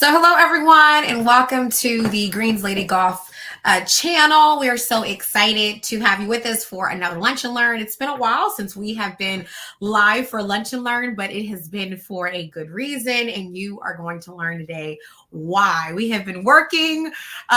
So hello everyone and welcome to the Greens Lady Golf channel. We are so excited to have you with us for another Lunch and Learn. It's been a while since we have been live for Lunch and Learn, but it has been for a good reason, and you are going to learn today why. We have been working.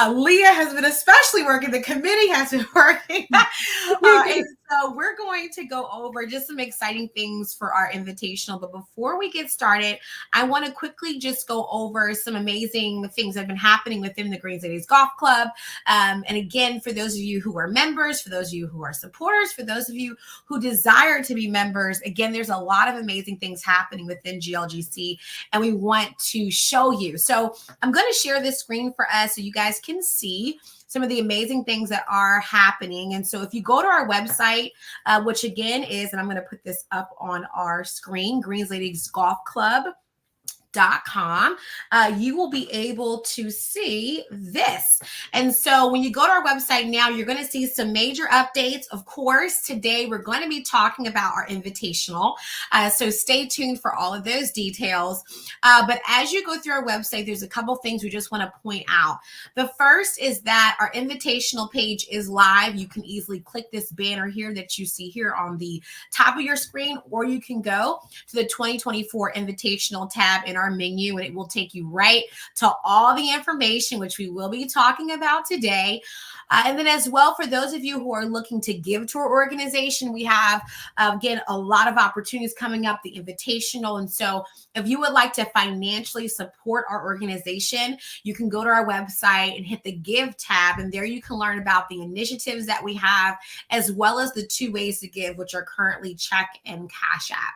Leah has been especially working. The committee has been working. And so we're going to go over just some exciting things for our invitational. But before we get started, I want to quickly just go over some amazing things that have been happening within the Greens Ladies Golf Club. And again, for those of you who are members, for those of you who are supporters, for those of you who desire to be members, again, there's a lot of amazing things happening within GLGC, and we want to show you. So I'm going to share this screen for us so you guys can see some of the amazing things that are happening. And so if you go to our website, which again is, and I'm going to put this up on our screen, Greens Ladies Golf Club.com, you will be able to see this. And so when you go to our website now, you're going to see some major updates. Of course, today we're going to be talking about our invitational. So stay tuned for all of those details. But as you go through our website, there's a couple things we just want to point out. The first is that our invitational page is live. You can easily click this banner here that you see here on the top of your screen, or you can go to the 2024 invitational tab in our menu, and it will take you right to all the information which we will be talking about today. And then as well, for those of you who are looking to give to our organization, we have, again, a lot of opportunities coming up, the invitational. And so if you would like to financially support our organization, you can go to our website and hit the Give tab, and there you can learn about the initiatives that we have, as well as the two ways to give, which are currently check and Cash App.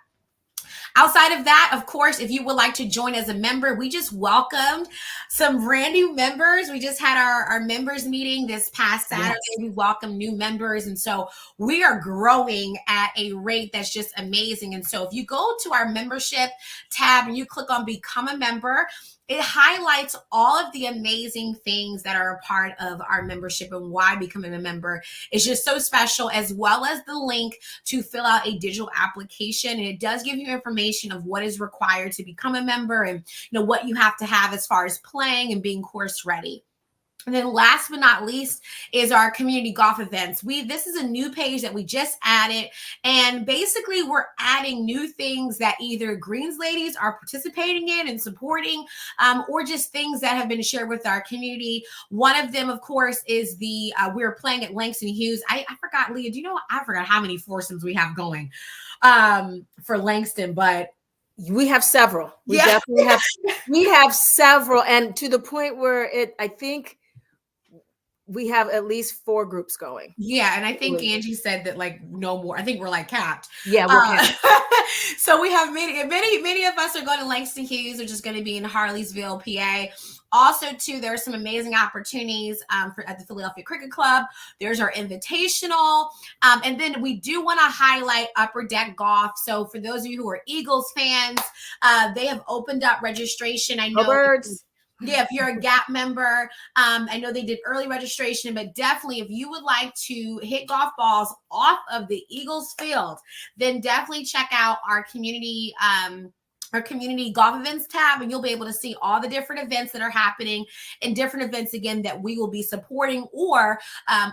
Outside of that, of course, if you would like to join as a member, we just welcomed some brand new members. We just had our members meeting this past Saturday. Yes. We welcomed new members. And so we are growing at a rate that's just amazing. And so if you go to our membership tab and you click on Become a Member, it highlights all of the amazing things that are a part of our membership and why becoming a member is just so special, as well as the link to fill out a digital application. And it does give you information of what is required to become a member and what you have to have as far as playing and being course ready. And then last but not least is our community golf events. This is a new page that we just added, and basically we're adding new things that either Greens Ladies are participating in and supporting, or just things that have been shared with our community. One of them, of course, is we're playing at Langston Hughes. I forgot, Leah, do you know, I forgot how many foursomes we have going for Langston, but we have several. We definitely have. We have several, and to the point where I think we have at least 4 groups going. Yeah, and I think Angie said that no more. I think we're capped. Yeah, we're capped. So we have many of us are going to Langston Hughes, which is going to be in Harleysville, PA. Also, too, there are some amazing opportunities at the Philadelphia Cricket Club. There's our invitational. And then we do want to highlight Upper Deck Golf. So for those of you who are Eagles fans, they have opened up registration. I know. Birds. Yeah, if you're a GAP member, I know they did early registration, but definitely if you would like to hit golf balls off of the Eagles field, then definitely check out our community golf events tab, and you'll be able to see all the different events that are happening and different events, again, that we will be supporting, or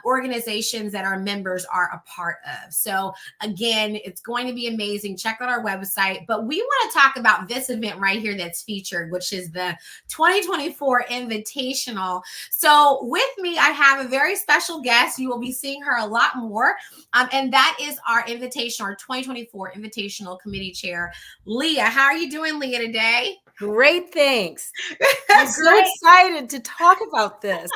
organizations that our members are a part of. So again, it's going to be amazing. Check out our website, but we want to talk about this event right here that's featured, which is the 2024 Invitational. So with me, I have a very special guest. You will be seeing her a lot more. And that is our Invitational, our 2024 Invitational Committee Chair, Leah. How are you doing, Leah, today? Great, thanks. I'm so excited to talk about this.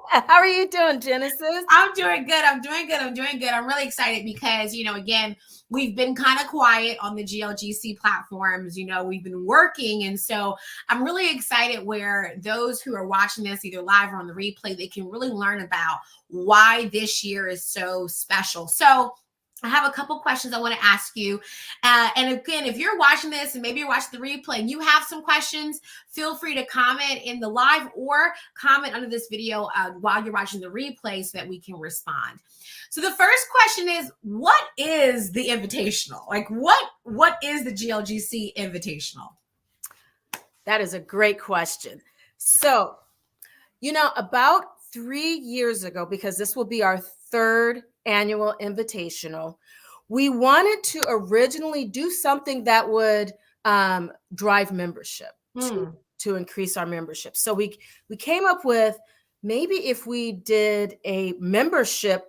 How are you doing, Genesis? I'm doing good. I'm really excited because, again, we've been kind of quiet on the GLGC platforms. We've been working. And so I'm really excited where those who are watching this either live or on the replay, they can really learn about why this year is so special. So I have a couple questions I want to ask you. And again, if you're watching this and maybe you're watching the replay and you have some questions, feel free to comment in the live or comment under this video while you're watching the replay so that we can respond. So the first question is, what is the Invitational? What is the GLGC Invitational? That is a great question. So, about 3 years ago, because this will be our third annual invitational, we wanted to originally do something that would drive membership to increase our membership. So we came up with, maybe if we did a membership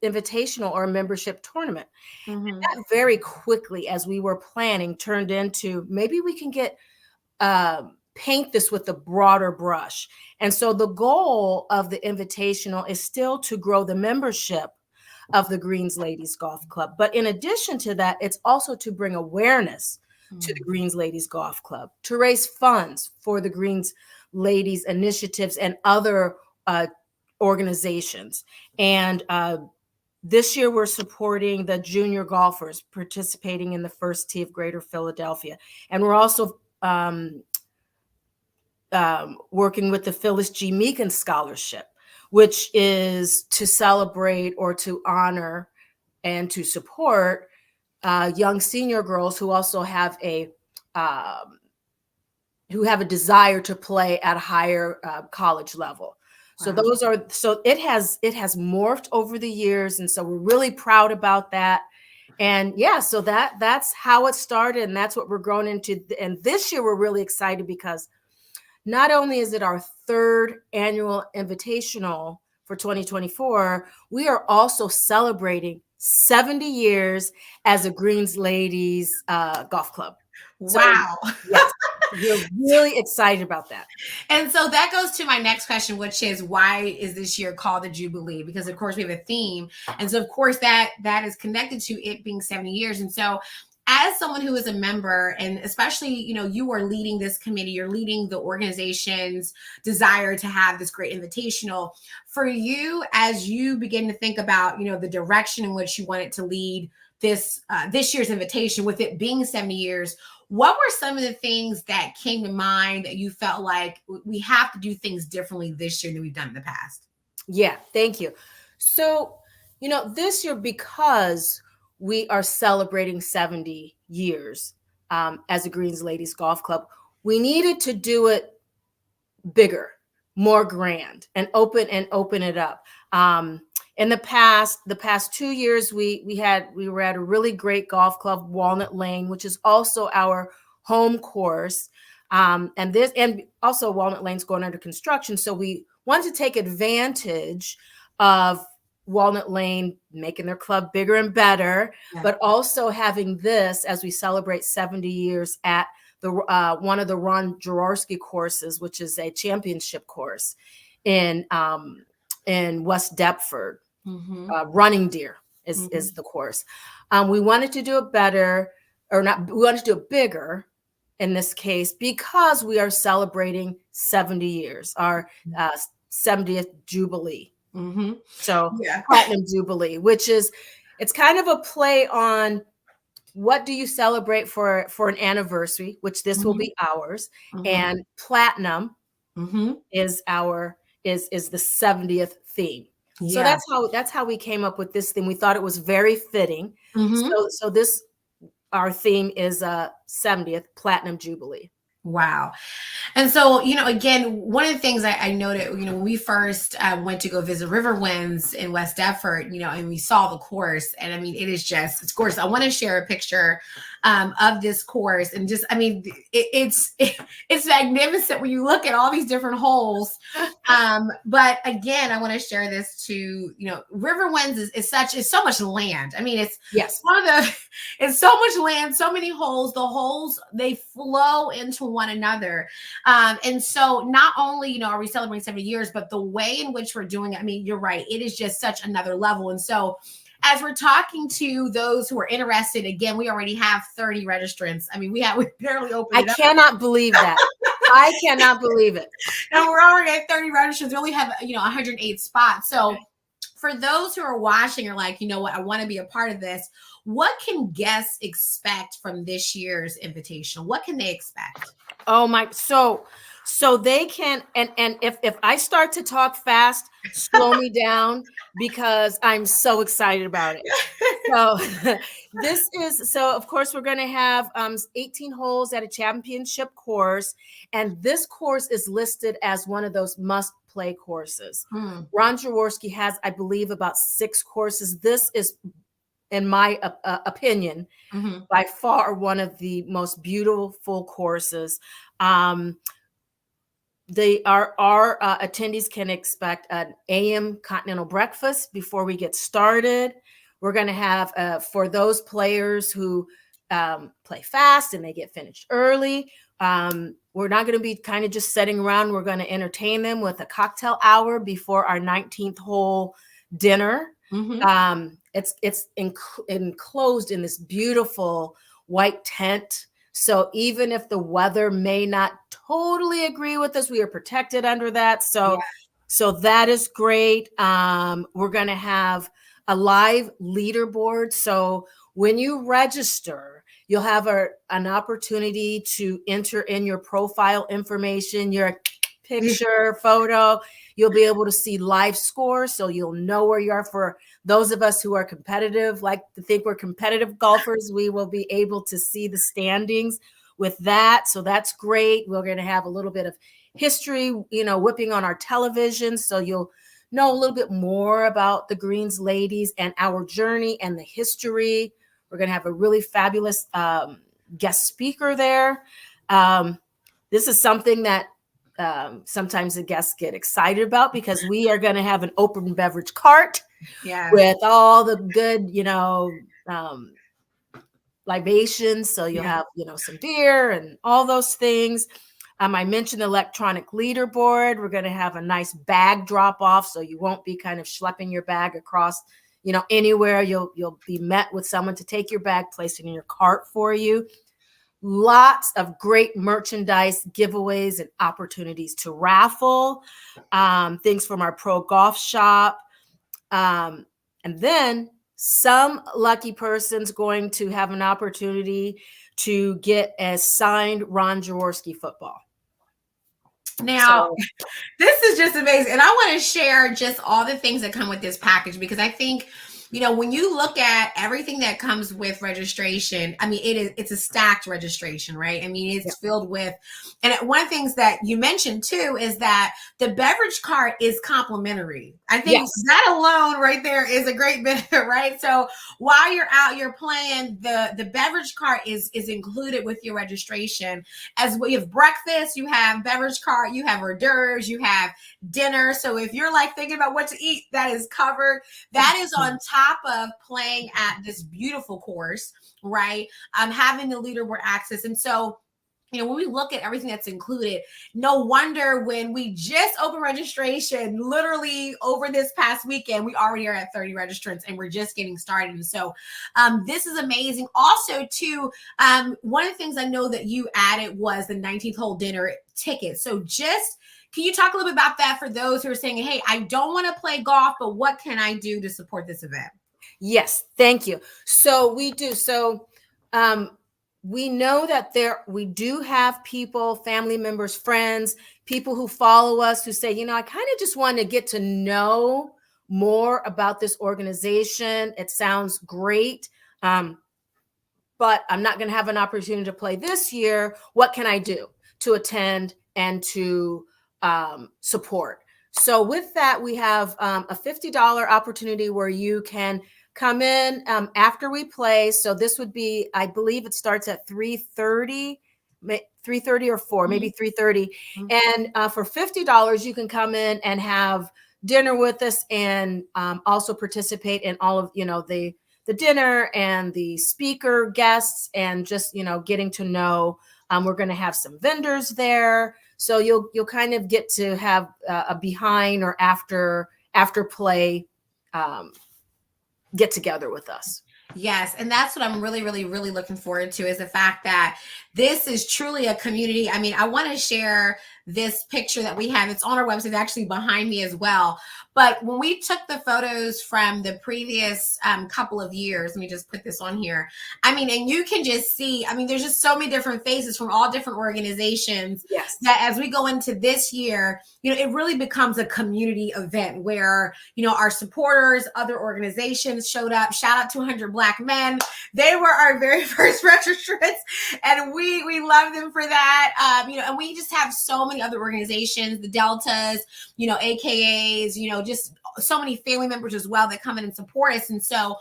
invitational or a membership tournament. That very quickly, as we were planning, turned into, maybe we can get paint this with a broader brush. And so the goal of the invitational is still to grow the membership of the Greens Ladies Golf Club. But in addition to that, it's also to bring awareness to the Greens Ladies Golf Club, to raise funds for the Greens Ladies initiatives and other organizations. And this year, we're supporting the junior golfers participating in the first tee of Greater Philadelphia. And we're also working with the Phyllis G. Meekin Scholarship, which is to celebrate or to honor and to support young senior girls who also have a desire to play at a higher college level. So it has morphed over the years, and so we're really proud about that. And yeah, so that's how it started, and that's what we're growing into. And this year we're really excited because not only is it our third annual invitational for 2024, we are also celebrating 70 years as a Greens Ladies Golf Club. Wow. So, yes, we're really excited about that. And so that goes to my next question, which is, why is this year called the Jubilee? Because of course we have a theme. And so of course that is connected to it being 70 years. And so as someone who is a member, and especially, you are leading this committee, you're leading the organization's desire to have this great invitational. For you, as you begin to think about, the direction in which you want it to lead this year's invitation, with it being 70 years, what were some of the things that came to mind that you felt like we have to do things differently this year than we've done in the past? Yeah, thank you. So, this year, because we are celebrating 70 years as a Greens Ladies Golf Club, we needed to do it bigger, more grand, and open it up. In the past 2 years, we were at a really great golf club, Walnut Lane, which is also our home course. And also Walnut Lane's going under construction. So we wanted to take advantage of Walnut Lane making their club bigger and better, but also having this as we celebrate 70 years at the one of the Ron Jaworski courses, which is a championship course in West Deptford. Running Deer is the course. We wanted to do it better, or not. We wanted to do it bigger in this case because we are celebrating 70 years, our 70th Jubilee. So Platinum Jubilee, which is, it's kind of a play on what do you celebrate for an anniversary, which this will be ours, and Platinum is the 70th theme. So that's how we came up with this theme. We thought it was very fitting. So this, our theme is 70th Platinum Jubilee. Wow. And so, again, one of the things I noted, when we first went to go visit Riverwinds in West Deptford, and we saw the course, and I mean, it's gorgeous. I want to share a picture of this course, and just, I mean, it's magnificent when you look at all these different holes. But again, I want to share this to, Riverwinds is so much land. I mean, it's it's so much land, so many holes. The holes, they flow into one another. And so not only, are we celebrating 70 years, but the way in which we're doing it, I mean, you're right. It is just such another level. And so as we're talking to those who are interested, again, we already have 30 registrants. I mean, we barely opened it up. I cannot believe that. I cannot believe it. And we're already at 30 registrants. We only have, 108 spots. So for those who are watching, are like, you know what, I want to be a part of this. What can guests expect from this year's invitational? What can they expect? Oh my, so they can, and if I start to talk fast, slow me down because I'm so excited about it. So so of course we're going to have 18 holes at a championship course, and this course is listed as one of those must play courses. Ron Jaworski has, I believe, about 6 courses. This is, in my opinion, by far one of the most beautiful courses. Our attendees can expect an AM continental breakfast before we get started. We're going to have, for those players who play fast and they get finished early, we're not going to be kind of just sitting around. We're going to entertain them with a cocktail hour before our 19th hole dinner. It's enclosed in this beautiful white tent. So even if the weather may not totally agree with us, we are protected under that. So that is great. We're going to have a live leaderboard. So when you register, you'll have an opportunity to enter in your profile information, your picture, photo. You'll be able to see live scores, so you'll know where you are. For those of us who are competitive, like to think we're competitive golfers, we will be able to see the standings with that. So that's great. We're going to have a little bit of history, whipping on our television, so you'll know a little bit more about the Greens ladies and our journey and the history. We're going to have a really fabulous guest speaker there. This is something that sometimes the guests get excited about, because we are going to have an open beverage cart with all the good, libations. So you'll have, some beer and all those things. I mentioned the electronic leaderboard. We're going to have a nice bag drop off, so you won't be kind of schlepping your bag across, anywhere. You'll be met with someone to take your bag, place it in your cart for you. Lots of great merchandise, giveaways, and opportunities to raffle, things from our pro golf shop. And then some lucky person's going to have an opportunity to get a signed Ron Jaworski football. Now, this is just amazing. And I want to share just all the things that come with this package, because I think, when you look at everything that comes with registration, it's a stacked registration, right? It's filled with, and one of the things that you mentioned too is that the beverage cart is complimentary. I think that alone right there is a great benefit, right? So while you're out, you're playing, the beverage cart is included with your registration. As well, you have breakfast, you have beverage cart, you have hors d'oeuvres, you have dinner. So if you're like thinking about what to eat, that is covered. That is on top of playing at this beautiful course, right? Having the leaderboard access. And so, when we look at everything that's included, no wonder when we just opened registration, literally over this past weekend, we already are at 30 registrants and we're just getting started. And so this is amazing. Also, too, one of the things I know that you added was the 19th hole dinner ticket. So can you talk a little bit about that for those who are saying, hey, I don't want to play golf, but what can I do to support this event? Yes, thank you. So we do. So we know that we do have people, family members, friends, people who follow us who say, I kind of just want to get to know more about this organization. It sounds great, but I'm not going to have an opportunity to play this year. What can I do to attend and to support? So with that, we have a $50 opportunity where you can come in after we play. So this would be, I believe it starts at 3:30 or 4, maybe 3:30. And for $50, you can come in and have dinner with us, and also participate in all of, the dinner and the speaker guests, and just, getting to know. We're going to have some vendors there. So you'll kind of get to have a behind or after play get together with us. Yes. And that's what I'm really, really, really looking forward to, is the fact that this is truly a community. I want to share this picture that we have. It's on our website, actually behind me as well. But when we took the photos from the previous couple of years, let me just put this on here. I mean, and you can just see, I mean, there's just so many different faces from all different organizations. Yes. That as we go into this year, it really becomes a community event where, our supporters, other organizations showed up. Shout out to 100 Black Men. They were our very first registrants, and we love them for that. And we just have so many other organizations, the Deltas, AKAs, just so many family members as well that come in and support us. And so,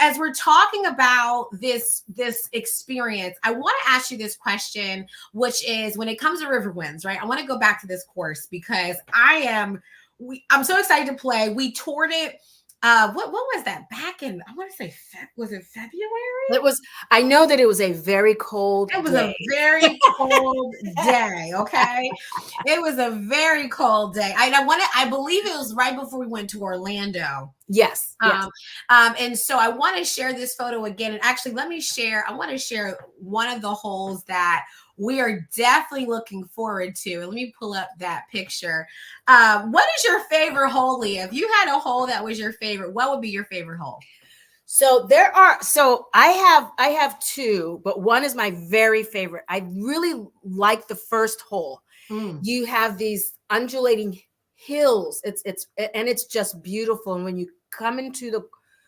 as we're talking about this experience, I want to ask you this question, which is when it comes to River Winds, right? I want to go back to this course because I'm so excited to play. We toured it. What was that back in? I want to say, was it February? It was. I know that it was a very cold. It was day. a very cold day. Okay, it was a very cold day. I believe it was right before we went to Orlando. Yes. And so I want to share this photo again. And actually, I want to share one of the holes that we are definitely looking forward to. Let me pull up that picture. What is your favorite hole, Leah? If you had a hole that was your favorite, what would be your favorite hole? So I have two, but one is my very favorite. I really like the first hole. You have these undulating hills. It's just beautiful. And when you come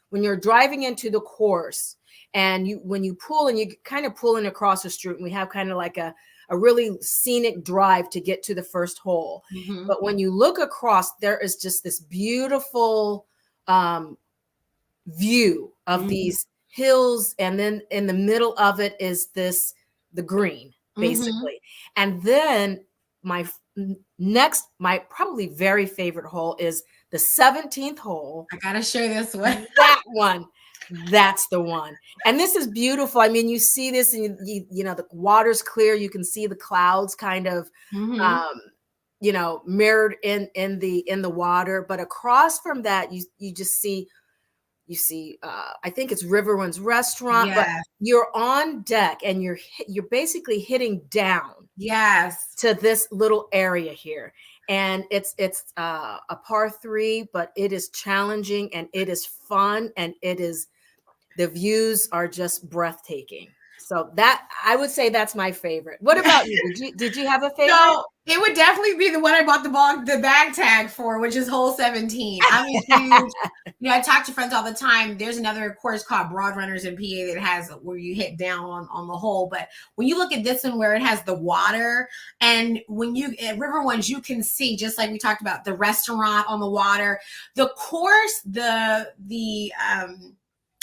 when you're driving into the course, and when you pull, and you kind of pull in across the street, and we have kind of like a really scenic drive to get to the first hole. Mm-hmm. But when you look across, there is just this beautiful view of mm-hmm. these hills, and then in the middle of it is the green, basically. Mm-hmm. And then my probably very favorite hole is the 17th hole. I gotta share this one. That one. That's the one. And this is beautiful. I mean, you see this, and you know, the water's clear. You can see the clouds kind of, mirrored in the water. But across from that, you just see, I think it's Riverwinds Restaurant, yes. But you're on deck, and you're basically hitting down, yes, to this little area here. And it's a par 3, but it is challenging, and it is fun, and the views are just breathtaking. So that, I would say, that's my favorite. What about you? Did you have a favorite? So it would definitely be the one I bought the bag tag for, which is hole 17. I'm a huge, I talk to friends all the time. There's another course called Broad Runners in PA that has where you hit down on the hole. But when you look at this one where it has the water, and when at Riverwinds, you can see, just like we talked about, the restaurant on the water, the course,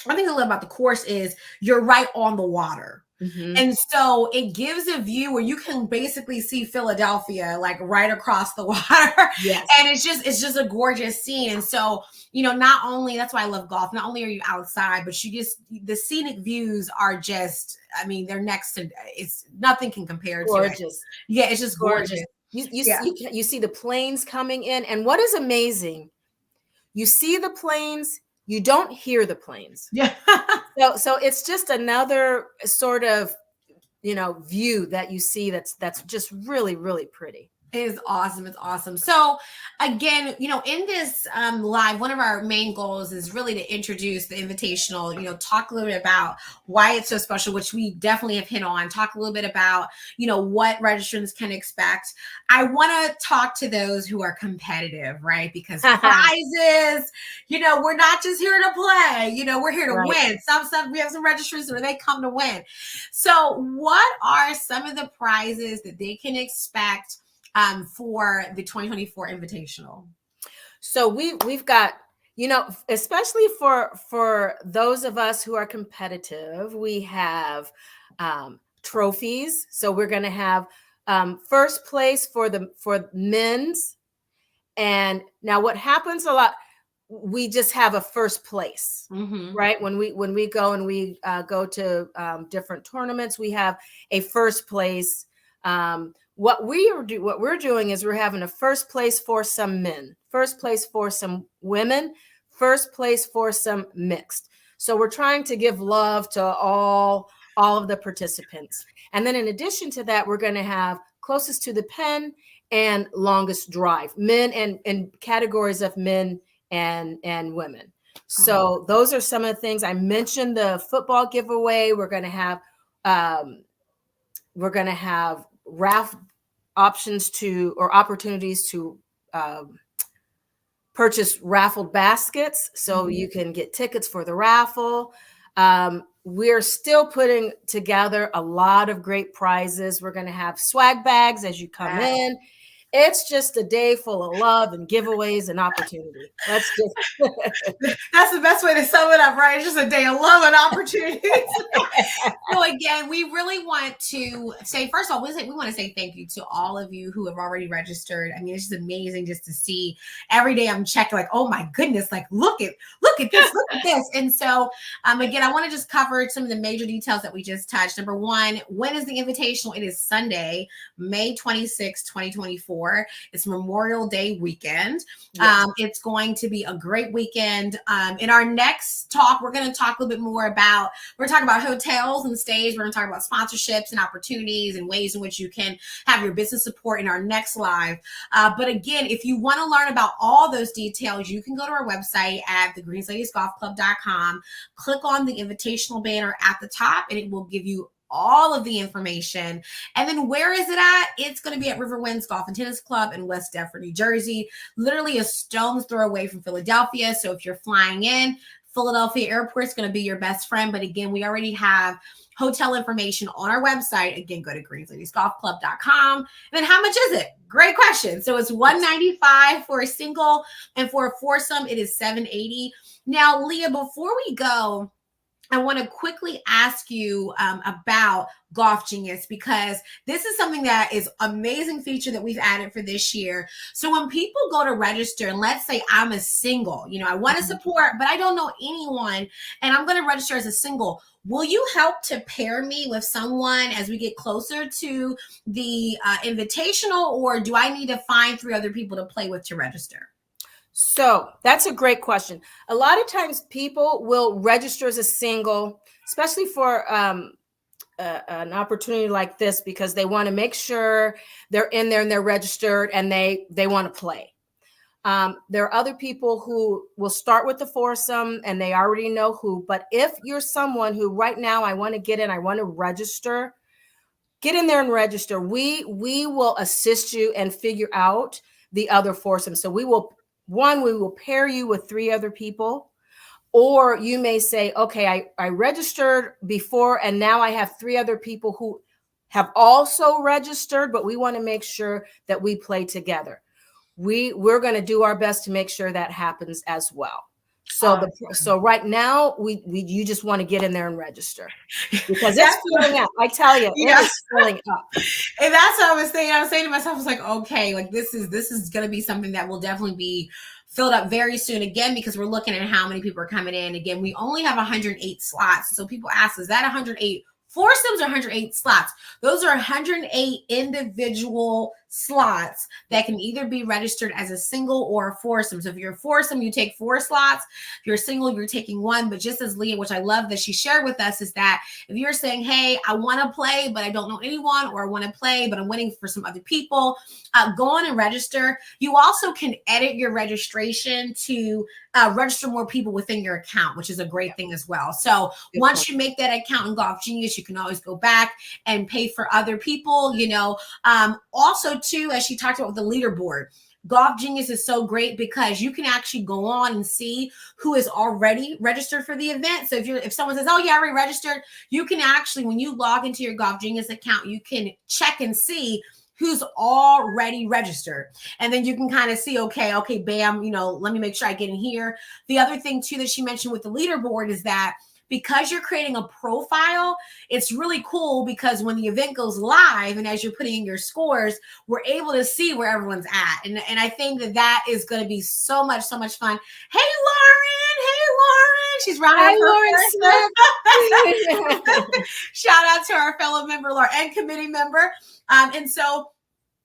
one thing I love about the course is you're right on the water. Mm-hmm. And so it gives a view where you can basically see Philadelphia, like right across the water. Yes. And it's just a gorgeous scene. And so, not only, that's why I love golf, not only are you outside, but the scenic views are just, I mean, they're next to, it's nothing can compare gorgeous. To it. Yeah, it's just gorgeous. You see the planes coming in. And what is amazing, you see the planes, you don't hear the planes. Yeah. So it's just another sort of, view that you see that's just really, really pretty. It is awesome. It's awesome. So again, in this live, one of our main goals is really to introduce the Invitational, talk a little bit about why it's so special, which we definitely have hit on, talk a little bit about, what registrants can expect. I want to talk to those who are competitive, right? Because prizes, we're not just here to play, we're here to win. We have some registrants where they come to win. So what are some of the prizes that they can expect for the 2024 Invitational? So we've got, especially for those of us who are competitive, we have trophies. So we're going to have first place for men's. And now what happens a lot, we just have a first place, right? When we go and we go to different tournaments, we have a first place. What we're doing is we're having a first place for some men, first place for some women, first place for some mixed. So we're trying to give love to all all of the participants. And then in addition to that, we're going to have closest to the pen and longest drive, men and categories of men and women. So those are some of the things. I mentioned the football giveaway. We're going to have raffle options to, or opportunities to purchase raffled baskets, so you can get tickets for the raffle. We're still putting together a lot of great prizes. We're going to have swag bags as you come in. It's just a day full of love and giveaways and opportunity. That's the best way to sum it up, right? It's just a day of love and opportunities. So again, we really want to say, first of all, we want to say thank you to all of you who have already registered. I mean, it's just amazing just to see every day I'm checking, like, oh my goodness, like look at this, look at this. And so again, I want to just cover some of the major details that we just touched. Number one, when is the invitational? It is Sunday, May 26, 2024. It's Memorial Day weekend. Yes. It's going to be a great weekend. In our next talk, we're going to talk a little bit more about, we're talking about hotels and stays. We're going to talk about sponsorships and opportunities and ways in which you can have your business support in our next live. But again, if you want to learn about all those details, you can go to our website at thegreensladysgolfclub.com, click on the invitational banner at the top, and it will give you all of the information. And then where is it at? It's going to be at Riverwinds Golf and Tennis Club in West Deptford, New Jersey, literally a stone's throw away from Philadelphia. So if you're flying in, Philadelphia Airport is going to be your best friend. But again, we already have hotel information on our website. Again, go to greenslady'sgolfclub.com. And then how much is it? Great question. So it's $195 for a single, and for a foursome, it is $780. Now, Leah, before we go, I want to quickly ask you about Golf Genius, because this is something that is amazing feature that we've added for this year. So when people go to register, and let's say I'm a single, I want to support, but I don't know anyone, and I'm going to register as a single. Will you help to pair me with someone as we get closer to the invitational, or do I need to find 3 other people to play with to register? So that's a great question. A lot of times people will register as a single, especially for an opportunity like this, because they want to make sure they're in there and they're registered and they want to play. There are other people who will start with the foursome and they already know who. But if you're someone who right now, I want to get in, I want to register, get in there and register. We will assist you and figure out the other foursome. So we will pair you with 3 other people, or you may say, okay, I registered before and now I have 3 other people who have also registered, but we want to make sure that we play together. We're going to do our best to make sure that happens as well. So so right now you just want to get in there and register, because it's filling up. I tell you, it's filling up. And that's what I was saying. I was saying to myself, I was like, okay, like this is going to be something that will definitely be filled up very soon, again, because we're looking at how many people are coming in. Again, we only have 108 slots. So people ask, is that 108 foursomes or 108 slots? Those are 108 individual slots that can either be registered as a single or a foursome. So if you're a foursome, you take 4 slots. If you're a single, you're taking 1. But just as Leah, which I love that she shared with us, is that if you're saying, hey, I want to play, but I don't know anyone, or I want to play, but I'm waiting for some other people, go on and register. You also can edit your registration to register more people within your account, which is a great thing as well. So once you make that account in Golf Genius, you can always go back and pay for other people, also too, as she talked about with the leaderboard, Golf Genius is so great because you can actually go on and see who is already registered for the event. So if someone says, oh yeah, I already registered, you can actually, when you log into your Golf Genius account, you can check and see who's already registered. And then you can kind of see, okay, bam, let me make sure I get in here. The other thing too that she mentioned with the leaderboard is that because you're creating a profile, it's really cool, because when the event goes live and as you're putting in your scores, we're able to see where everyone's at. And I think that is going to be so much fun. Hey, Lauren. She's rounding up Lauren. Shout out to our fellow member, Lauren, and committee member. And so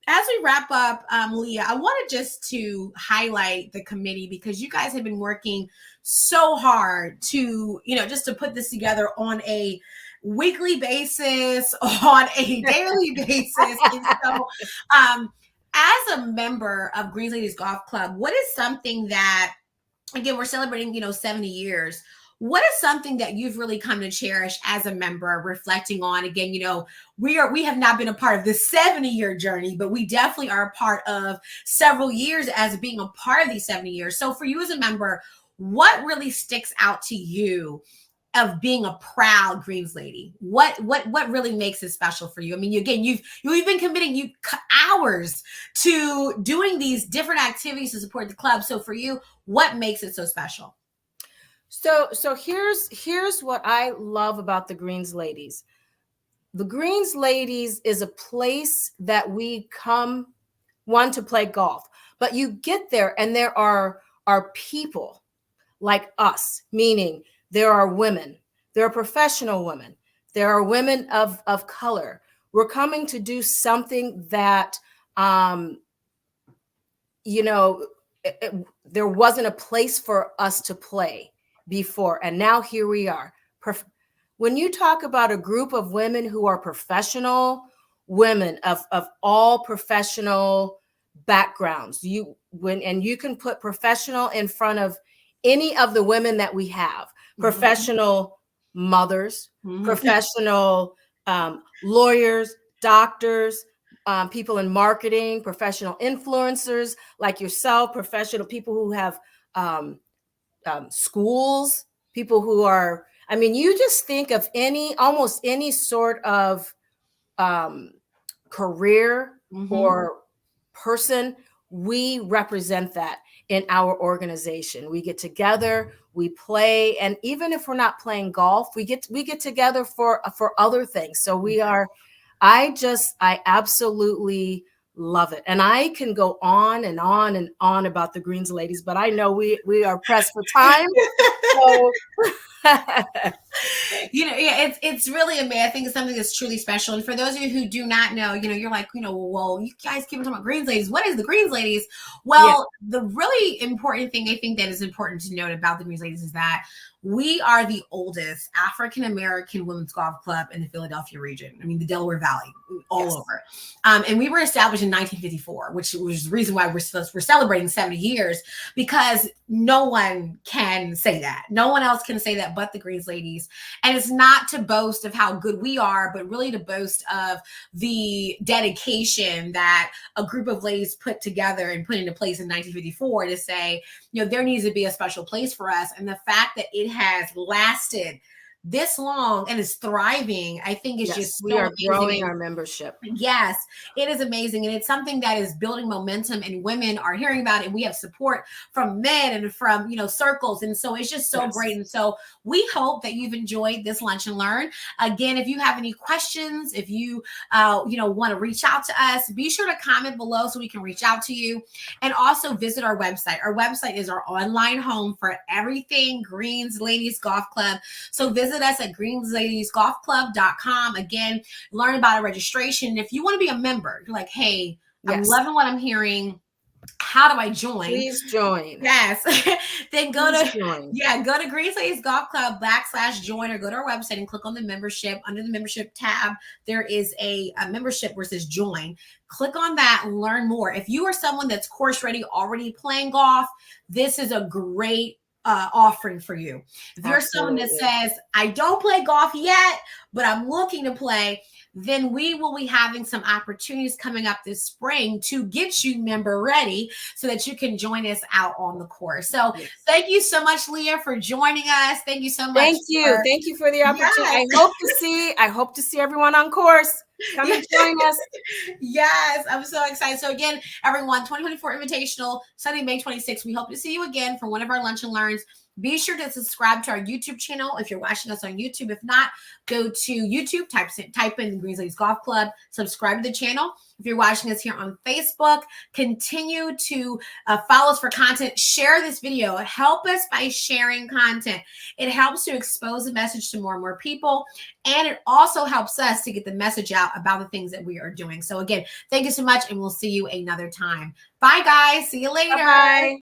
as we wrap up, Leah, I wanted just to highlight the committee, because you guys have been working so hard to, just to put this together on a weekly basis, on a daily basis. And so, as a member of Greens Ladies Golf Club, what is something that, again, we're celebrating, 70 years. What is something that you've really come to cherish as a member, reflecting on? Again, we have not been a part of this 70-year journey, but we definitely are a part of several years as being a part of these 70 years. So for you as a member, what really sticks out to you of being a proud Greens lady? What really makes it special for you? I mean, again, you've been committing hours to doing these different activities to support the club. So for you, what makes it so special? So here's what I love about the Greens Ladies. The Greens Ladies is a place that we come, one, to play golf, but you get there and there are people like us, meaning there are women, there are professional women, there are women of color. We're coming to do something that, there wasn't a place for us to play before. And now here we are. When you talk about a group of women who are professional, women of all professional backgrounds, you can put professional in front of any of the women that we have, professional mothers, professional lawyers, doctors, people in marketing, professional influencers like yourself, professional people who have schools, people who are, you just think of almost any sort of career or person. We represent that in our organization. We get together, we play, and even if we're not playing golf, we get together for other things. So I absolutely love it. And I can go on and on and on about the Greens Ladies, but I know we are pressed for time. So it's really amazing. I think it's something that's truly special. And for those of you who do not know, you're like, well, you guys keep talking about Greens Ladies. What is the Greens Ladies? Well, The really important thing I think that is important to note about the Greens Ladies is that we are the oldest African-American women's golf club in the Philadelphia region. The Delaware Valley, all over. And we were established in 1954, which was the reason why we're celebrating 70 years, because no one can say that. No one else can say that but the Greens Ladies. And it's not to boast of how good we are, but really to boast of the dedication that a group of ladies put together and put into place in 1954 to say, there needs to be a special place for us. And the fact that it has lasted this long and is thriving, I think is just we are growing our membership. Yes, it is amazing. And it's something that is building momentum, and women are hearing about it. And we have support from men and from, circles. And so it's just so great. And so we hope that you've enjoyed this Lunch and Learn. Again, if you have any questions, if you, want to reach out to us, be sure to comment below so we can reach out to you. And also visit our website. Our website is our online home for everything Greens Ladies Golf Club. So visit us at greensladiesgolfclub.com. Again, learn about a registration. And if you want to be a member, you're like, hey, I'm loving what I'm hearing. How do I join? Please join. Yes. Then go to Greens Ladies Golf Club /join, or go to our website and click on the membership. Under the membership tab, there is a membership where it says join. Click on that and learn more. If you are someone that's course ready, already playing golf, this is a great offering for you. If you're someone that says, I don't play golf yet, but I'm looking to play, then we will be having some opportunities coming up this spring to get you member ready so that you can join us out on the course. So thank you so much, Leah, for joining us. Thank you so much. Thank you for the opportunity. Yes. I hope to see everyone on course. Come and join us. Yes, I'm so excited. So again, everyone, 2024 Invitational, Sunday, May 26th. We hope to see you again for one of our Lunch and Learns. Be sure to subscribe to our YouTube channel if you're watching us on YouTube. If not, go to YouTube, type in Greens Ladies Golf Club, subscribe to the channel. If you're watching us here on Facebook, continue to follow us for content. Share this video. Help us by sharing content. It helps to expose the message to more and more people. And it also helps us to get the message out about the things that we are doing. So again, thank you so much, and we'll see you another time. Bye, guys. See you later. Bye-bye.